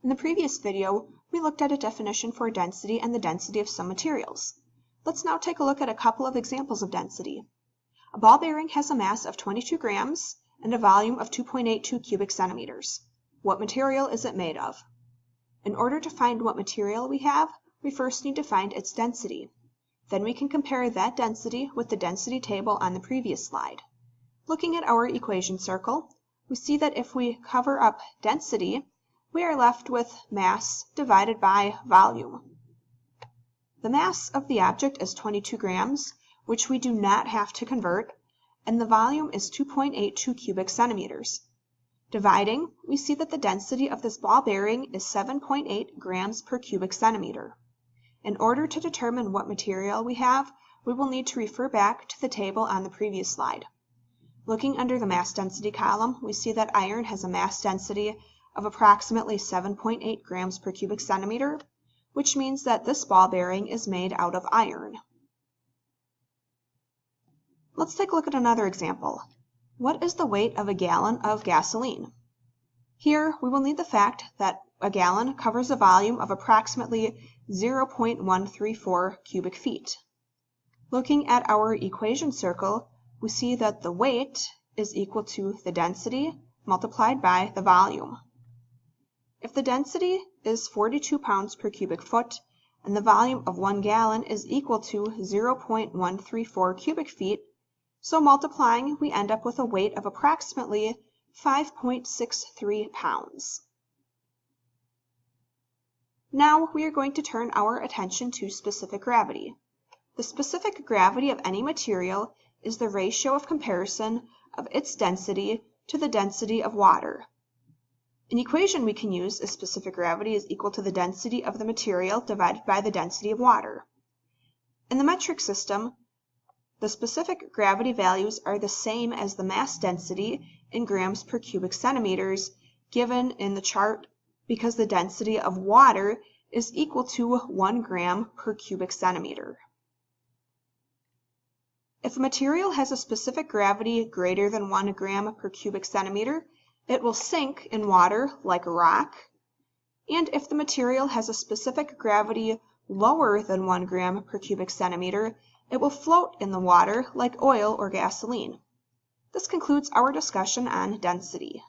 In the previous video, we looked at a definition for density and the density of some materials. Let's now take a look at a couple of examples of density. A ball bearing has a mass of 22 grams and a volume of 2.82 cubic centimeters. What material is it made of? In order to find what material we have, we first need to find its density. Then we can compare that density with the density table on the previous slide. Looking at our equation circle, we see that if we cover up density, we are left with mass divided by volume. The mass of the object is 22 grams, which we do not have to convert, and the volume is 2.82 cubic centimeters. Dividing, we see that the density of this ball bearing is 7.8 grams per cubic centimeter. In order to determine what material we have, we will need to refer back to the table on the previous slide. Looking under the mass density column, we see that iron has a mass density of approximately 7.8 grams per cubic centimeter, which means that this ball bearing is made out of iron. Let's take a look at another example. What is the weight of a gallon of gasoline? Here, we will need the fact that a gallon covers a volume of approximately 0.134 cubic feet. Looking at our equation circle, we see that the weight is equal to the density multiplied by the volume. If the density is 42 pounds per cubic foot and the volume of 1 gallon is equal to 0.134 cubic feet, so multiplying we end up with a weight of approximately 5.63 pounds. Now we are going to turn our attention to specific gravity. The specific gravity of any material is the ratio of comparison of its density to the density of water. An equation we can use is specific gravity is equal to the density of the material divided by the density of water. In the metric system, the specific gravity values are the same as the mass density in grams per cubic centimeters given in the chart because the density of water is equal to 1 gram per cubic centimeter. If a material has a specific gravity greater than 1 gram per cubic centimeter, it will sink in water like a rock. And if the material has a specific gravity lower than 1 gram per cubic centimeter, it will float in the water like oil or gasoline. This concludes our discussion on density.